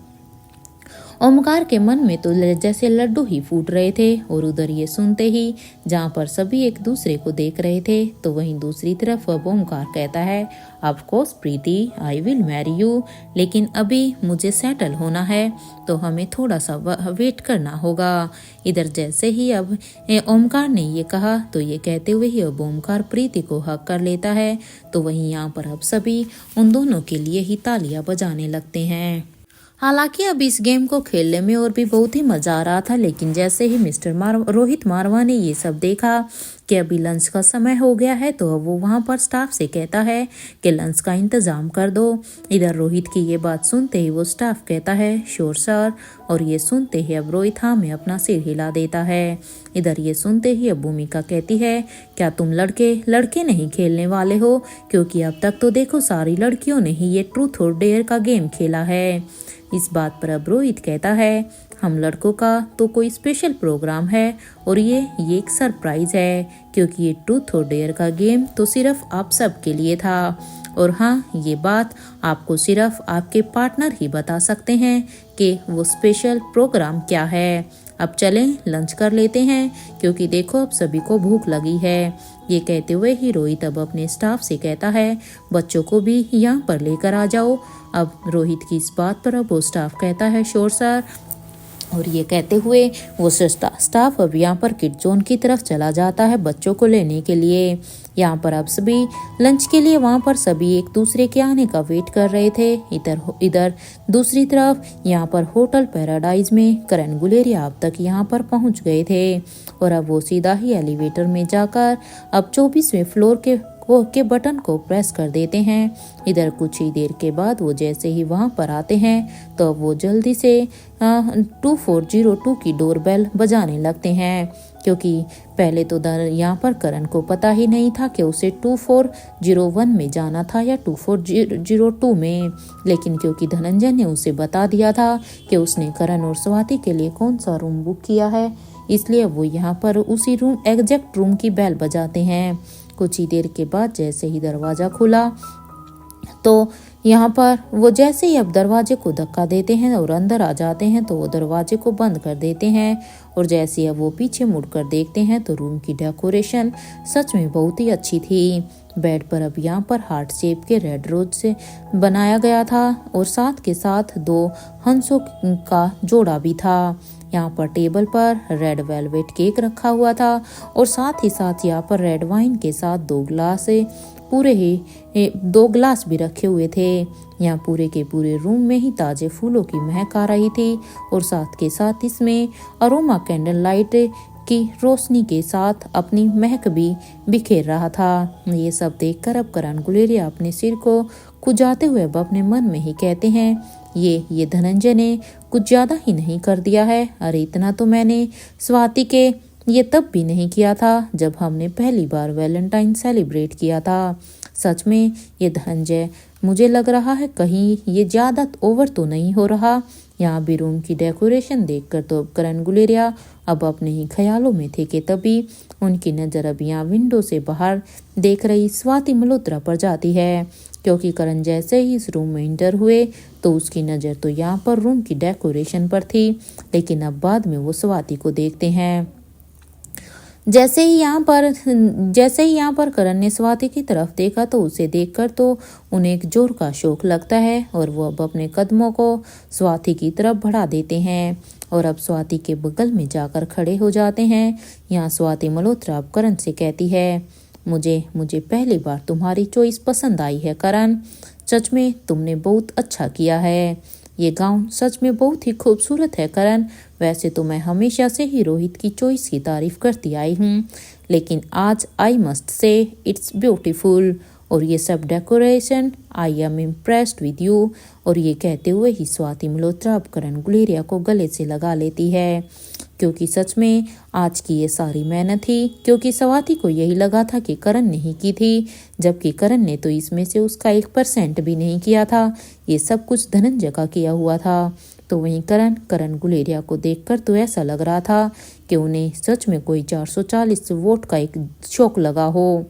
ओमकार के मन में तो जैसे लड्डू ही फूट रहे थे। और उधर ये सुनते ही जहाँ पर सभी एक दूसरे को देख रहे थे तो वहीं दूसरी तरफ अब ओमकार कहता है of course Preeti I will marry you, लेकिन अभी मुझे सेटल होना है तो हमें थोड़ा सा वेट करना होगा। इधर जैसे ही अब ओमकार ने ये कहा तो ये कहते हुए ही अब ओमकार प्रीति को हक कर लेता है। तो वहीं यहाँ पर अब सभी उन दोनों के लिए ही तालियां बजाने लगते हैं। हालांकि अब इस गेम को खेलने में और भी बहुत ही मजा आ रहा था, लेकिन जैसे ही रोहित मारवा ने ये सब देखा कि अभी लंच का समय हो गया है तो अब वो वहाँ पर स्टाफ से कहता है कि लंच का इंतज़ाम कर दो। इधर रोहित की ये बात सुनते ही वो स्टाफ कहता है श्योर सर। और ये सुनते ही अब रोहित हाँ में अपना सिर हिला देता है। इधर ये सुनते ही अब भूमिका कहती है क्या तुम लड़के नहीं खेलने वाले हो, क्योंकि अब तक तो देखो सारी लड़कियों ने ही ये ट्रूथ और डेयर का गेम खेला है। इस बात पर अब रोहित कहता है हम लड़कों का तो कोई स्पेशल प्रोग्राम है और ये एक सरप्राइज है, क्योंकि ये ट्रूथ और डेयर का गेम तो सिर्फ आप सब के लिए था। और हाँ ये बात आपको सिर्फ आपके पार्टनर ही बता सकते हैं कि वो स्पेशल प्रोग्राम क्या है। अब चलें लंच कर लेते हैं, क्योंकि देखो अब सभी को भूख लगी है। ये कहते हुए ही रोहित अब अपने स्टाफ से कहता है बच्चों को भी यहाँ पर लेकर आ जाओ। अब रोहित की इस बात पर अब वो स्टाफ कहता है श्योर सर। और ये कहते हुए वो स्टाफ अब यहाँ पर किड जोन की तरफ चला जाता है बच्चों को लेने के लिए। यहाँ पर अब सभी लंच के लिए वहाँ पर सभी एक दूसरे के आने का वेट कर रहे थे। इधर दूसरी तरफ यहाँ पर होटल पैराडाइज में करण गुलेरिया अब तक यहाँ पर पहुँच गए थे और अब वो सीधा ही एलिवेटर में जाकर अब 24वें फ्लोर के बटन को प्रेस कर देते हैं। इधर कुछ ही देर के बाद वो जैसे ही वहां पर आते हैं तो वो जल्दी से 2402 की डोरबेल बजाने लगते हैं, क्योंकि पहले तो यहाँ पर करण को पता ही नहीं था कि उसे 2401 में जाना था या 2402 में। लेकिन क्योंकि धनंजय ने उसे बता दिया था कि उसने करण और स्वाति के लिए कौन सा रूम बुक किया है, इसलिए वो यहाँ पर उसी एग्जैक्ट रूम की बेल बजाते हैं। कुछ ही देर के बाद जैसे ही दरवाज़ा खुला तो यहाँ पर वो जैसे ही अब दरवाजे को धक्का देते हैं और अंदर आ जाते हैं तो वो दरवाजे को बंद कर देते हैं। और जैसे ही अब वो पीछे मुड़कर देखते हैं तो रूम की डेकोरेशन सच में बहुत ही अच्छी थी। बेड पर अब यहाँ पर हार्ट शेप के रेड रोज से बनाया गया था और साथ के साथ 2 हंसों का जोड़ा भी था। यहाँ पर टेबल पर रेड वेलवेट केक रखा हुआ था और साथ ही साथ यहाँ पर रेड वाइन के साथ 2 गिलास भी रखे हुए थे। यहाँ पूरे के पूरे रूम में ही ताजे फूलों की महक आ रही थी और साथ के साथ इसमें अरोमा कैंडल लाइट की रोशनी के साथ अपनी महक भी बिखेर रहा था। ये सब देखकर अब करण गुलेरिया अपने सिर को खुजाते हुए अब अपने मन में ही कहते हैं, ये धनंजय ने कुछ ज्यादा ही नहीं कर दिया है। अरे इतना तो मैंने स्वाति के ये तब भी नहीं किया था जब हमने पहली बार वैलेंटाइन सेलिब्रेट किया था। सच में ये धनंजय, मुझे लग रहा है कहीं ये ज्यादा ओवर तो नहीं हो रहा। यहाँ भी रूम की डेकोरेशन देखकर तो करण गुलेरिया अब अपने ही ख्यालों में थे कि तभी उनकी नज़र अब यहाँ विंडो से बाहर देख रही स्वाति मल्होत्रा पर जाती है, क्योंकि करण जैसे ही इस रूम में इंटर हुए तो उसकी नज़र तो यहाँ पर रूम की डेकोरेशन पर थी, लेकिन अब बाद में वो स्वाति को देखते हैं। जैसे ही यहाँ पर करण ने स्वाति की तरफ देखा तो उसे देखकर तो उन्हें एक जोर का शौक लगता है और वो अब अपने कदमों को स्वाति की तरफ बढ़ा देते हैं और अब स्वाति के बगल में जाकर खड़े हो जाते हैं। यहाँ स्वाति मल्होत्रा अब करण से कहती है, मुझे पहली बार तुम्हारी चॉइस पसंद आई है करण। सच में तुमने बहुत अच्छा किया है। ये गाउन सच में बहुत ही खूबसूरत है करण। वैसे तो मैं हमेशा से ही रोहित की चॉइस की तारीफ करती आई हूँ, लेकिन आज I must say it's beautiful. और ये सब decoration, I am impressed with you. और ये कहते हुए ही स्वाति मल्होत्रा अब करण गुलेरिया को गले से लगा लेती है, क्योंकि सच में आज की ये सारी मेहनत थी, क्योंकि स्वाति को यही लगा था कि करण ने ही की थी, जबकि करण ने तो इसमें से उसका 1% भी नहीं किया था। ये सब कुछ धनंजय का किया हुआ था। तो वहीं करण गुलेरिया को देखकर तो ऐसा लग रहा था कि उन्हें सच में कोई 440 वोट का एक शौक लगा हो।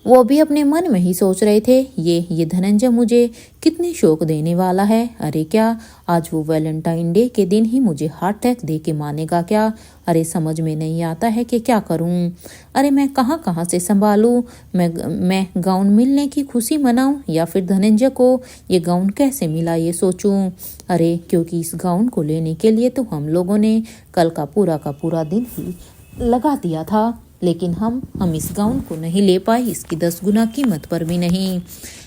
वो भी अपने मन में ही सोच रहे थे, ये धनंजय मुझे कितने शौक देने वाला है। अरे क्या आज वो वैलेंटाइन डे के दिन ही मुझे हार्ट अटैक दे के मानेगा क्या? अरे समझ में नहीं आता है कि क्या करूं। अरे मैं कहाँ से संभालूं। मैं गाउन मिलने की खुशी मनाऊं या फिर धनंजय को ये गाउन कैसे मिला ये सोचूं। अरे क्योंकि इस गाउन को लेने के लिए तो हम लोगों ने कल का पूरा दिन ही लगा दिया था, लेकिन हम इस गाउन को नहीं ले पाए, इसकी 10 गुना कीमत पर भी नहीं।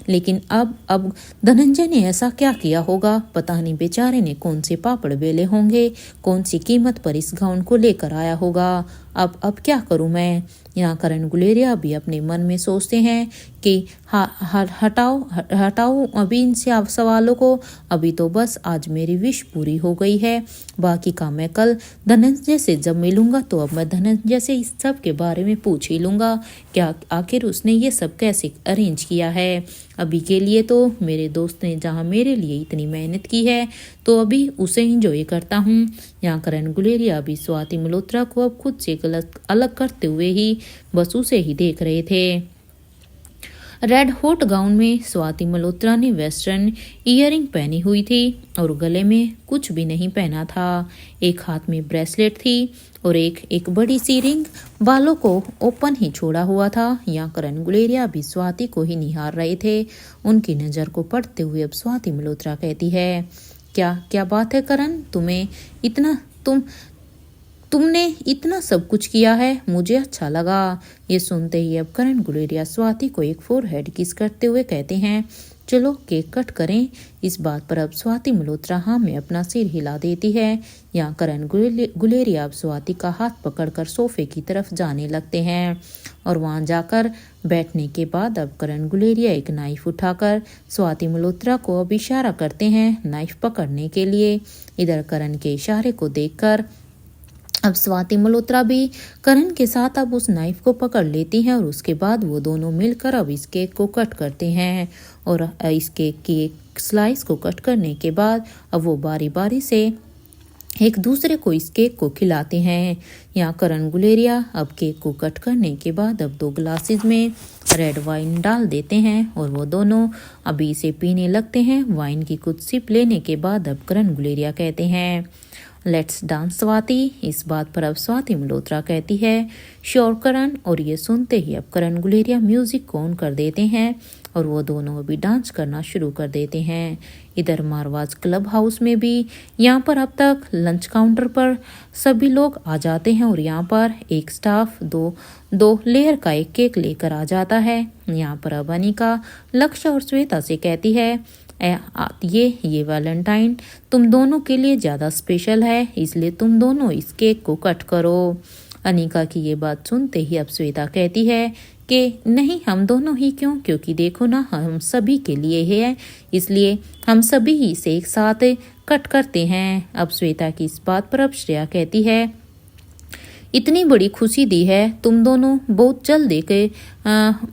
लेकिन अब धनंजय ने ऐसा क्या किया होगा, पता नहीं बेचारे ने कौन से पापड़ बेले होंगे, कौन सी कीमत पर इस गाउन को लेकर आया होगा। अब क्या करूं मैं। यहाँ करण गुलेरिया भी अपने मन में सोचते हैं कि हटाओ अभी इनसे सवालों को। अभी तो बस आज मेरी विश पूरी हो गई है, बाकी का मैं कल धनंजय से जब मिलूंगा तो अब मैं धनंजय से इस सब के बारे में पूछ ही लूंगा, क्या आखिर उसने ये सब कैसे अरेंज किया है। अभी के लिए तो मेरे दोस्त ने जहाँ मेरे लिए इतनी मेहनत की है तो अभी उसे एंजॉय करता हूँ। यहाँ करण गुलेरिया अभी स्वाति मल्होत्रा को अब खुद से अलग करते हुए ही बस उसे ही देख रहे थे। रेड हॉट गाउन में स्वाति मल्होत्रा ने वेस्टर्न ईयरिंग पहनी हुई थी और गले में कुछ भी नहीं पहना था। एक हाथ में ब्रेसलेट थी और एक बड़ी सी रिंग बालों को ओपन ही छोड़ा हुआ था। यहाँ करण गुलेरिया भी स्वाति को ही निहार रहे थे। उनकी नज़र को पढ़ते हुए अब स्वाति मल्होत्रा कहती है, क्या बात है करण, तुमने इतना सब कुछ किया है, मुझे अच्छा लगा। ये सुनते ही अब करण गुलेरिया स्वाति को एक फोरहेड किस करते हुए कहते हैं, चलो केक कट करें। इस बात पर अब स्वाति मल्होत्रा हाँ में अपना सिर हिला देती है। यहाँ करण गुलेरिया अब स्वाति का हाथ पकड़कर सोफे की तरफ जाने लगते हैं और वहां जाकर बैठने के बाद अब करण गुलेरिया एक नाइफ उठाकर स्वाति मल्होत्रा को अब इशारा करते हैं नाइफ पकड़ने के लिए। इधर करण के इशारे को देखकर अब स्वाति मल्होत्रा भी करण के साथ अब उस नाइफ को पकड़ लेती हैं और उसके बाद वो दोनों मिलकर अब इस केक को कट करते हैं। और इस केक की एक स्लाइस को कट करने के बाद अब वो बारी बारी से एक दूसरे को इस केक को खिलाते हैं। यहाँ करण गुलेरिया अब केक को कट करने के बाद अब 2 ग्लासेस में रेड वाइन डाल देते हैं और वो दोनों अभी इसे पीने लगते हैं। वाइन की कुछ सिप लेने के बाद अब करण गुलेरिया कहते हैं, लेट्स डांस स्वाति। इस बात पर अब स्वाति मल्होत्रा कहती है, श्योर करण। और ये सुनते ही अब करण गुलेरिया म्यूजिक को ऑन कर देते हैं और वो दोनों अभी डांस करना शुरू कर देते हैं। इधर मारवाज क्लब हाउस में भी यहाँ पर अब तक लंच काउंटर पर सभी लोग आ जाते हैं और यहाँ पर एक स्टाफ दो लेयर का एक केक लेकर आ जाता है। यहाँ पर अब अनिका लक्ष्य और श्वेता से कहती है, ये वैलेंटाइन तुम दोनों के लिए ज़्यादा स्पेशल है, इसलिए तुम दोनों इस केक को कट करो। अनिका की ये बात सुनते ही अब श्वेता कहती है कि नहीं, हम दोनों ही क्यों, क्योंकि देखो ना, हम सभी के लिए है, इसलिए हम सभी ही से एक साथ कट करते हैं। अब श्वेता की इस बात पर अब श्रेया कहती है, इतनी बड़ी खुशी दी है, तुम दोनों बहुत जल्द एक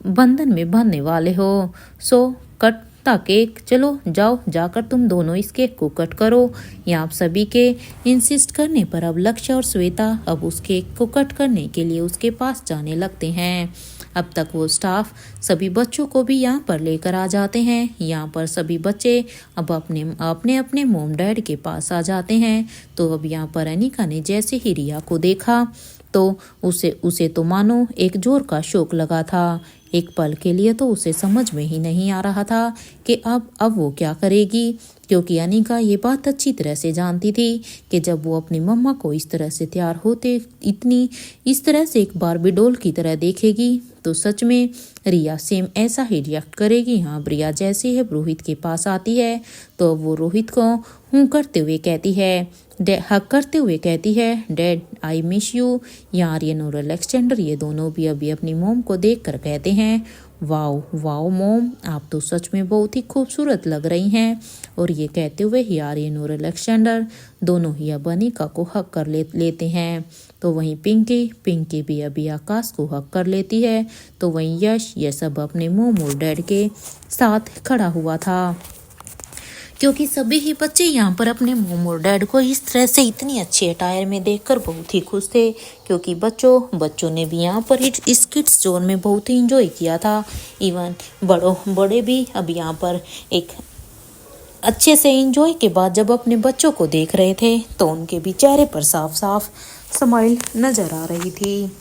बंधन में बंधने वाले हो, सो कट केक, चलो जाओ, जाकर तुम दोनों इस केक को कट करो। यहाँ आप सभी के इंसिस्ट करने पर अब लक्ष्य और श्वेता अब उस केक को कट करने के लिए उसके पास जाने लगते हैं। अब तक वो स्टाफ सभी बच्चों को भी यहाँ पर लेकर आ जाते हैं। यहाँ पर सभी बच्चे अब अपने अपने मोम डैड के पास आ जाते हैं। तो अब यहाँ पर अनिका ने जैसे ही रिया को देखा तो उसे तो मानो एक जोर का शौक लगा था। एक पल के लिए तो उसे समझ में ही नहीं आ रहा था कि अब वो क्या करेगी, क्योंकि अनिका ये बात अच्छी तरह से जानती थी कि जब वो अपनी मम्मा को इस तरह से तैयार होते इस तरह से एक बारबी डॉल की तरह देखेगी तो सच में रिया सेम ऐसा ही रिएक्ट करेगी। हाँ, रिया जैसे ही रोहित के पास आती है तो वो रोहित को हूँ करते हुए कहती है, डैड आई मिस यू। यहाँ आर्यन और अलेक्जेंडर ये दोनों भी अभी अपनी मोम को देखकर कहते हैं, वाओ वाओ मोम, आप तो सच में बहुत ही खूबसूरत लग रही हैं। और ये कहते हुए ही आर्यन और अलेक्जेंडर दोनों ही अब अनिका को हक कर लेते हैं। तो वहीं पिंकी भी अभी आकाश को हक कर लेती है। तो वहीं यश ये सब अपने मोम और डैड के साथ खड़ा हुआ था, क्योंकि सभी ही बच्चे यहाँ पर अपने मोम और डैड को इस तरह से इतनी अच्छी अटायर में देखकर बहुत ही खुश थे, क्योंकि बच्चों ने भी यहाँ पर इस किड्स जोन में बहुत ही इंजॉय किया था। इवन बड़े भी अब यहाँ पर एक अच्छे से इंजॉय के बाद जब अपने बच्चों को देख रहे थे तो उनके भी चेहरे पर साफ साफ स्माइल नजर आ रही थी।